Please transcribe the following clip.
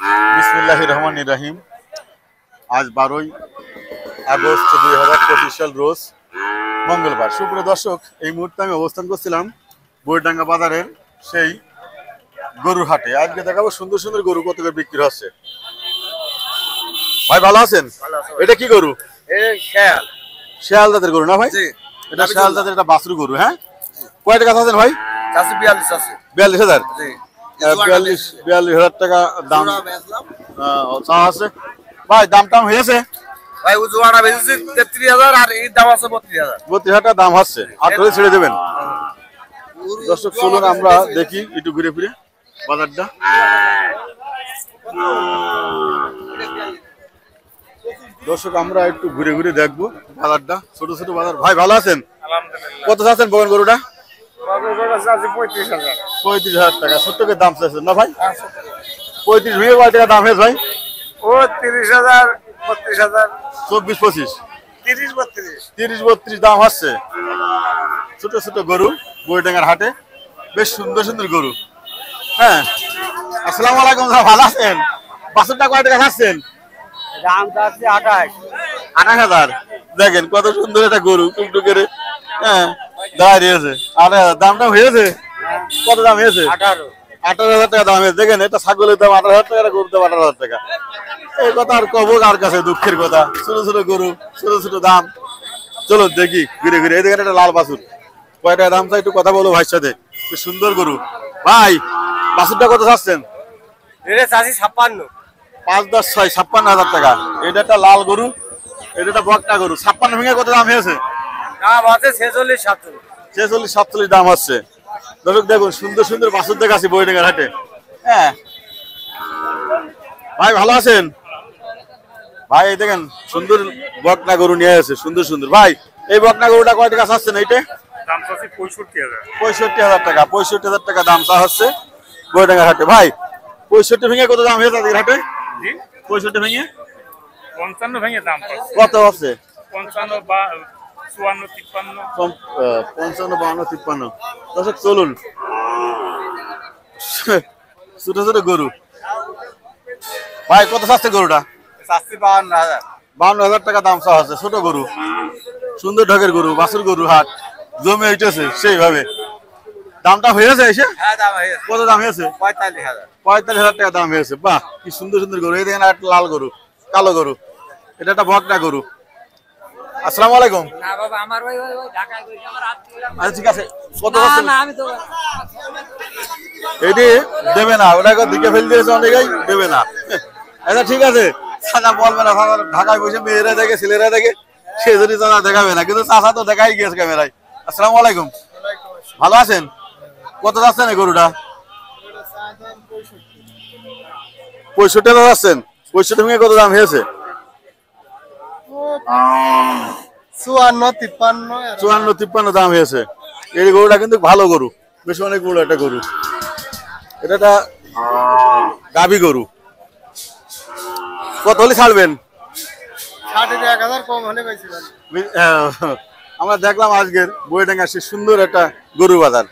বিসমিল্লাহির রহমানির রহিম। আজ 12ই আগস্ট 2025 সাল, রোজ মঙ্গলবার। সুপ্রিয় দর্শক, এই মুহূর্তে আমি অবস্থান করছিলাম বইডাঙ্গা বাজারের সেই গরুর হাটে। আজকে দেখাবো সুন্দর সুন্দর গরু কত করে বিক্রি হচ্ছে। ভাই ভালো আছেন? এটা কি গরু? শেয়াল জাতের গরু না ভাই? এটা শেয়াল জাতের, এটা বাছুর গরু। হ্যাঁ, কয় টাকা আছেন ভাই? 42,000। 42,000 টাকা দাম চাওয়া আছে। ভাই দাম টাম হয়েছে ভাই? উজুয়াটা বেশি 33,000 আর এর দাম আছে 32,000। 32,000 টাকা দাম হচ্ছে। আর করে ছেড়ে দেবেন। দর্শক চলুন আমরা দেখি একটু ঘুরে ফিরে বাজারটা। দর্শক আমরা একটু ঘুরে ঘুরে দেখবো বাজারটা, ছোট ছোট বাজার। ভাই ভালো আছেন? কত চাচ্ছেন বলেন গরুটা? 35,000 টাকা। ছোট্টকে দাম চাইছেন না ভাই? 35 ভেঙে কয় টাকা দাম হয়েছে ভাই? ও 30,000, 32,000, 24-25, 30-32 দাম হচ্ছে। ছোট ছোট গরু বইডাঙ্গার হাটে, বেশ সুন্দর সুন্দর গরু। হ্যাঁ, আসসালামু আলাইকুম। ভালো আছেন? বাছুরটা কয় টাকা খাচ্ছেন? দাম আছে 28,000। দেখেন কত সুন্দর একটা গরু, টুকটুকের। হ্যাঁ, দাঁড়িয়েছে 28,000। দামটা হয়েছে কত? দাম হয়েছে 18,000 টাকা দাম হয়েছে। দেখেন, এটা ছাগলের দাম 18,000 টাকা, গরুর দাম 18,000 টাকা। এই কথা আর কব কার কাছে? দুঃখের কথা। ছোট ছোট গরু, ছোট ছোট দাম। চলো দেখি ঘুরে ঘুরে। এই দেখেন একটা লাল বাছুর, কয় টাকা দাম চাই একটু কথা বলো ভাইয়ের সাথে। সুন্দর গরু। ভাই বাছুরটা কত চাচ্ছেন? এটা চাষি 56। 5, 10, 6, 56,000 টাকা। এটা একটা লাল গরু, এটা একটা বকনা গরু। 56 ভেঙে কত দাম হয়েছে? দাম আছে 46-47। 46-47 দাম হচ্ছে। দর্শক দেখুন সুন্দর সুন্দর বাছুর দেখাচ্ছি বইডাঙ্গার হাটে। হ্যাঁ ভাই ভালো আছেন? ভাই এই দেখেন সুন্দর বকনা গরু নিয়ে আছে, সুন্দর সুন্দর। ভাই এই বকনা গরুটা কয় টাকা চাচ্ছেন? এইটা দাম আছে 65,000। 65,000 টাকা। 65,000 টাকা দাম চা হচ্ছে বইডাঙ্গার হাটে। ভাই 65 ভেঙে কত দাম হয়েছে আজকের হাটে? 65 ভেঙে 55 ভেঙে দাম কত হচ্ছে? 55, 54, 53। 55, 52, 53। দর্শক চলুন, ছোট ছোট গরু। ভাই কত চাচ্ছে গরুটা? চাষি 52,000। 52,000 টাকা দাম চাওয়া হচ্ছে। ছোট গরু, সুন্দর ঢাকের গরু, বাছুর গরু। হাট জমে উঠেছে সেইভাবে। দামটা হয়েছে এসে? হ্যাঁ, দাম হয়েছে। কত দাম হয়েছে? 45,000। 45,000 টাকা দাম হয়েছে। বাহ, কি সুন্দর সুন্দর গরু। এই দেখেন একটা লাল গরু, কালো গরু। এটা একটা বকনা গরু। আসসালামু আলাইকুম। না বাবা, আমার ওই ঢাকায় কইছে আমার হাত। আচ্ছা ঠিক আছে। কত আছে? না আমি তো এটি দেবে না, ওটাকে দিকে ফেল দিয়েছে অনেকেই, দেবে না। আচ্ছা ঠিক আছে, চাচা বলবে না। ঢাকায় বসে মেয়েরা দেখে, ছেলেরা দেখে, সে যদি চাচা দেখাবে না, কিন্তু চাচা তো দেখাই গিয়েছে ক্যামেরায়। আসসালামু আলাইকুম। ভালো আছেন? কত যাচ্ছেন এই গরুটা? 65,000 যাচ্ছেন। 65 ভেঙে কত দাম হয়েছে? 54-53 দাম হয়েছে। এই গরুটা কিন্তু ভালো গরু, বেশ অনেক বড় একটা গরু। এটা একটা গাভী গরু। কত হলে ছাড়বেন? 61,000 কম হলে কইছিলেন। আমরা দেখলাম আজকের বইডাঙ্গা সে সুন্দর একটা গরু বাজার।